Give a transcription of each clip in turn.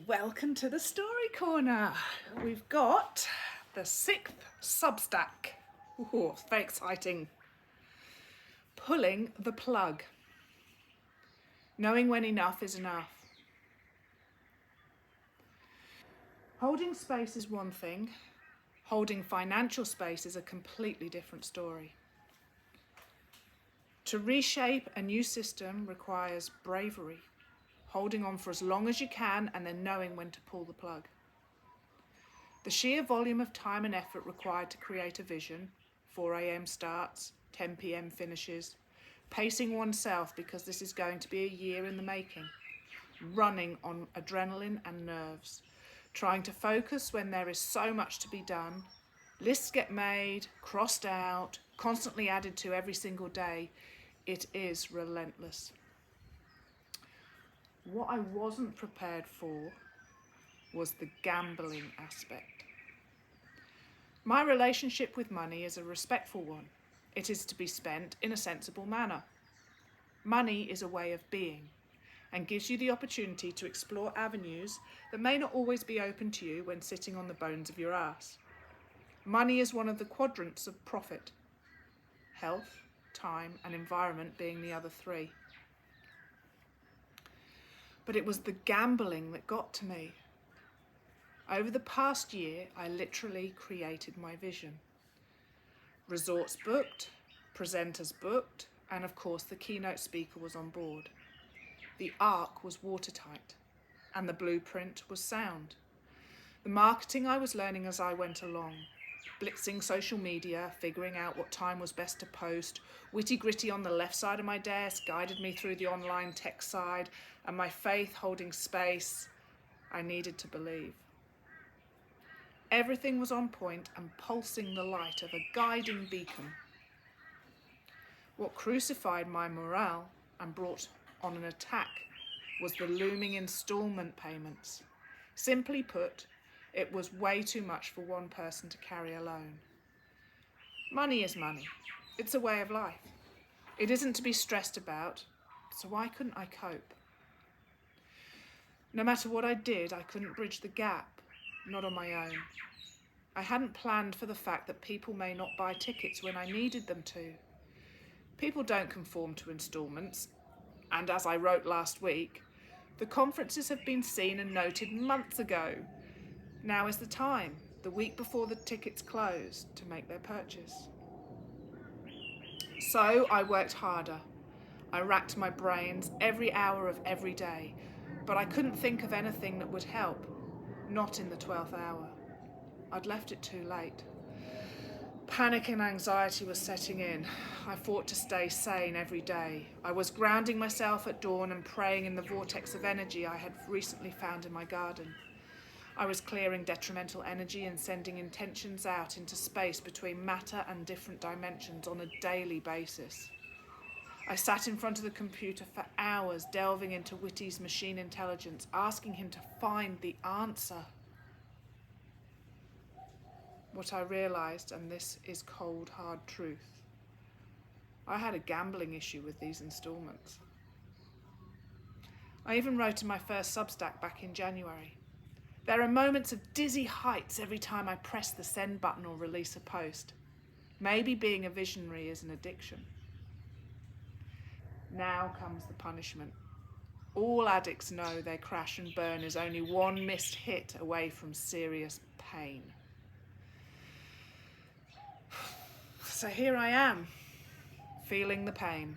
Welcome to the Story Corner. We've got the 6th Substack. Ooh, it's very exciting. Pulling the plug. Knowing when enough is enough. Holding space is one thing. Holding financial space is a completely different story. To reshape a new system requires bravery. Holding on for as long as you can and then knowing when to pull the plug. The sheer volume of time and effort required to create a vision, 4 a.m. starts, 10 p.m. finishes, pacing oneself because this is going to be a year in the making, running on adrenaline and nerves, trying to focus when there is so much to be done, lists get made, crossed out, constantly added to every single day. It is relentless. What I wasn't prepared for was the gambling aspect. My relationship with money is a respectful one. It is to be spent in a sensible manner. Money is a way of being and gives you the opportunity to explore avenues that may not always be open to you when sitting on the bones of your ass. Money is one of the quadrants of profit. Health, time, and environment being the other three. But it was the gambling that got to me. Over the past year, I literally created my vision. Resorts booked, presenters booked, and of course the keynote speaker was on board. The arc was watertight, and the blueprint was sound. The marketing I was learning as I went along, blitzing social media, figuring out what time was best to post, witty gritty on the left side of my desk guided me through the online tech side, and my faith holding space. I needed to believe. Everything was on point and pulsing the light of a guiding beacon. What crucified my morale and brought on an attack was the looming instalment payments. Simply put, it was way too much for one person to carry alone. Money is money. It's a way of life. It isn't to be stressed about, so why couldn't I cope? No matter what I did, I couldn't bridge the gap, not on my own. I hadn't planned for the fact that people may not buy tickets when I needed them to. People don't conform to instalments, and as I wrote last week, the conferences have been seen and noted months ago. Now is the time, the week before the tickets close, to make their purchase. So I worked harder. I racked my brains every hour of every day, but I couldn't think of anything that would help, not in the 12th hour. I'd left it too late. Panic and anxiety was setting in. I fought to stay sane every day. I was grounding myself at dawn and praying in the vortex of energy I had recently found in my garden. I was clearing detrimental energy and sending intentions out into space between matter and different dimensions on a daily basis. I sat in front of the computer for hours, delving into Whitty's machine intelligence, asking him to find the answer. What I realised, and this is cold, hard truth, I had a gambling issue with these instalments. I even wrote in my first Substack back in January. There are moments of dizzy heights every time I press the send button or release a post. Maybe being a visionary is an addiction. Now comes the punishment. All addicts know their crash and burn is only one missed hit away from serious pain. So here I am, feeling the pain.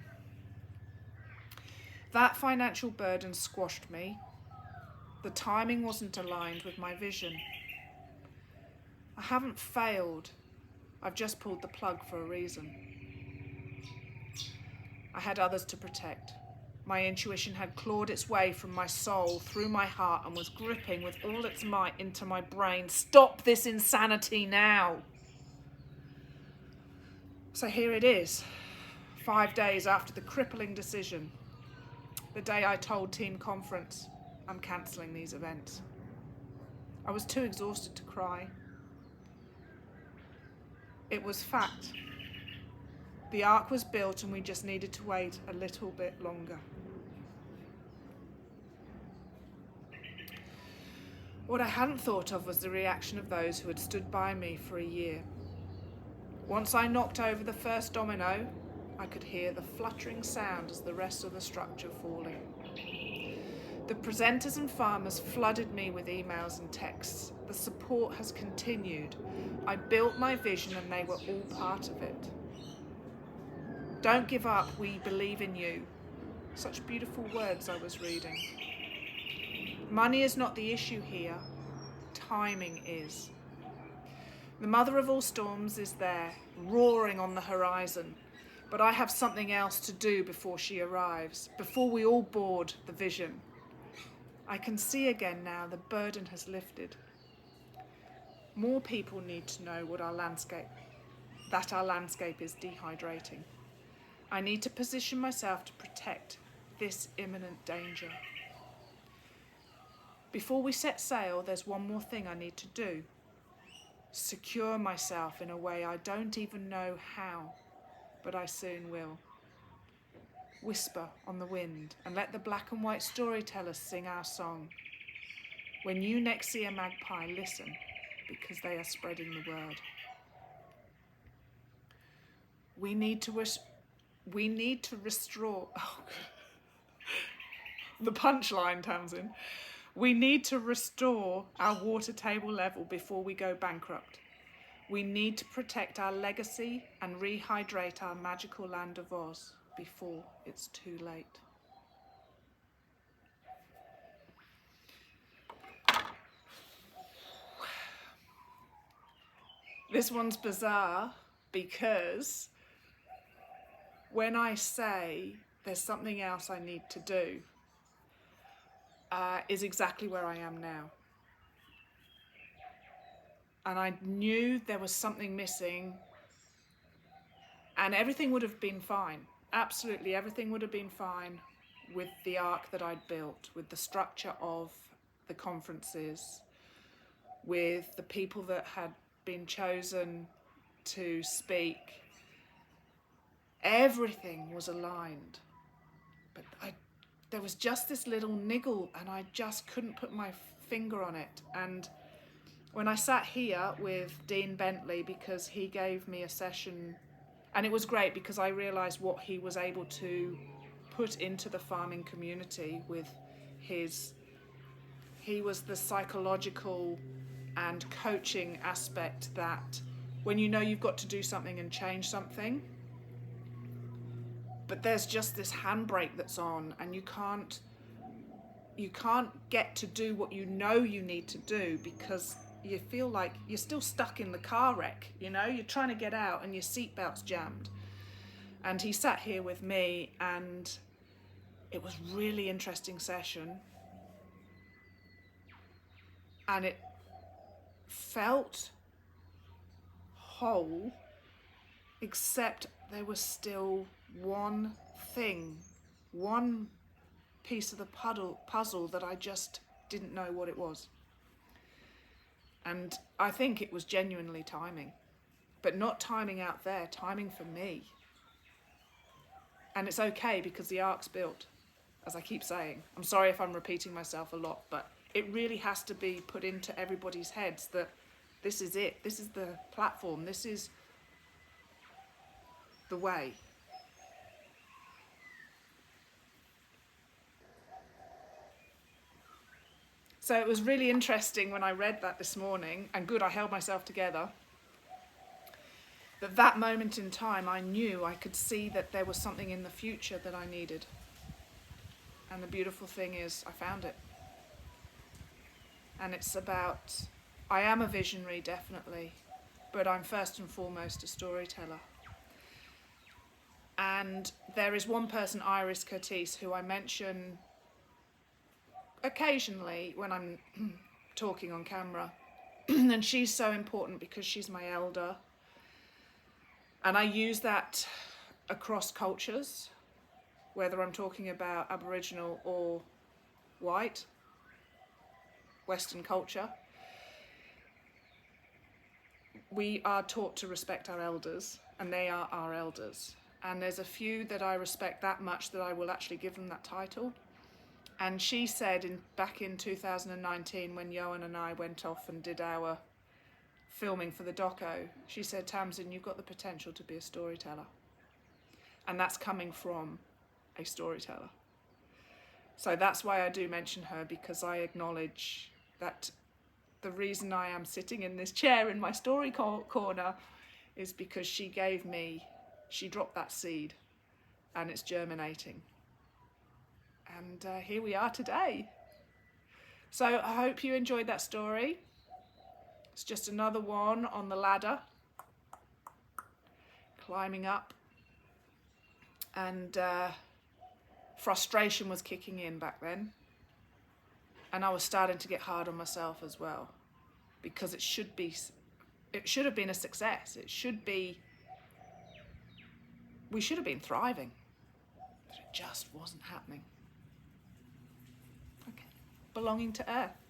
That financial burden squashed me. The timing wasn't aligned with my vision. I haven't failed. I've just pulled the plug for a reason. I had others to protect. My intuition had clawed its way from my soul through my heart and was gripping with all its might into my brain. Stop this insanity now! So here it is, 5 days after the crippling decision, the day I told Team Conference, I'm cancelling these events. I was too exhausted to cry. It was fact. The ark was built and we just needed to wait a little bit longer. What I hadn't thought of was the reaction of those who had stood by me for a year. Once I knocked over the first domino, I could hear the fluttering sound as the rest of the structure falling. The presenters and farmers flooded me with emails and texts. The support has continued. I built my vision and they were all part of it. Don't give up, we believe in you. Such beautiful words I was reading. Money is not the issue here, timing is. The mother of all storms is there, roaring on the horizon, but I have something else to do before she arrives, before we all board the vision. I can see again now the burden has lifted. More people need to know that our landscape is dehydrating. I need to position myself to protect this imminent danger. Before we set sail, there's one more thing I need to do. Secure myself in a way I don't even know how, but I soon will. Whisper on the wind and let the black and white storytellers sing our song. When you next see a magpie, listen, because they are spreading the word. We need to restore. Oh, the punchline, Tamsin. We need to restore our water table level before we go bankrupt. We need to protect our legacy and rehydrate our magical land of Oz before it's too late. This one's bizarre because when I say there's something else I need to do, is exactly where I am now. And I knew there was something missing and everything would have been fine. Absolutely everything would have been fine with the arc that I'd built, with the structure of the conferences, with the people that had been chosen to speak. Everything was aligned. But there was just this little niggle and I just couldn't put my finger on it. And when I sat here with Dean Bentley, because he gave me a session, and it was great because I realised what he was able to put into the farming community with he was the psychological and coaching aspect that when you know you've got to do something and change something, but there's just this handbrake that's on and you can't get to do what you know you need to do because you feel like you're still stuck in the car wreck, you're trying to get out and your seatbelt's jammed. And he sat here with me and it was a really interesting session. And it felt whole, except there was still one thing, one piece of the puzzle that I just didn't know what it was. And I think it was genuinely timing, but not timing out there, timing for me. And it's okay because the arc's built, as I keep saying. I'm sorry if I'm repeating myself a lot, but it really has to be put into everybody's heads that this is it. This is the platform. This is the way. So it was really interesting when I read that this morning, and good, I held myself together. That moment in time, I knew I could see that there was something in the future that I needed. And the beautiful thing is, I found it. And it's about, I am a visionary, definitely, but I'm first and foremost a storyteller. And there is one person, Iris Curtis, who I mention occasionally when I'm talking on camera. And she's so important because she's my elder. And I use that across cultures, whether I'm talking about Aboriginal or white, Western culture. We are taught to respect our elders, and they are our elders. And there's a few that I respect that much that I will actually give them that title. And she said back in 2019, when Johan and I went off and did our filming for the doco, she said, Tamsin, you've got the potential to be a storyteller. And that's coming from a storyteller. So that's why I do mention her, because I acknowledge that the reason I am sitting in this chair in my story corner is because she dropped that seed, and it's germinating. And here we are today. So I hope you enjoyed that story. It's just another one on the ladder, climbing up. And frustration was kicking in back then. And I was starting to get hard on myself as well, because it should have been a success. We should have been thriving, but it just wasn't happening. Okay, belonging to Earth.